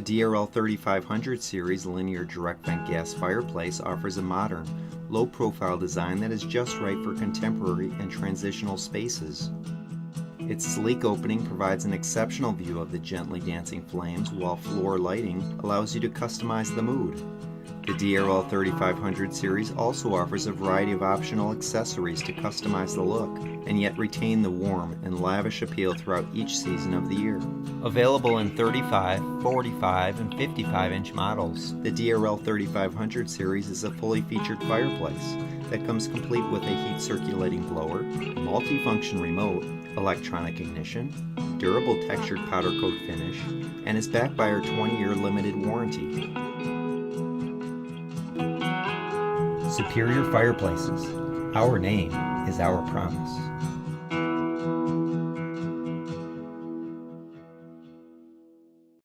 The DRL3500 series linear direct vent gas fireplace offers a modern, low-profile design that is just right for contemporary and transitional spaces. Its sleek opening provides an exceptional view of the gently dancing flames, while floor lighting allows you to customize the mood. The DRL3500 series also offers a variety of optional accessories to customize the look and yet retain the warm and lavish appeal throughout each season of the year. Available in 35, 45, and 55-inch models, the DRL3500 series is a fully featured fireplace that comes complete with a heat circulating blower, multi-function remote, electronic ignition, durable textured powder coat finish, and is backed by our 20-year limited warranty. Superior Fireplaces. Our name is our promise.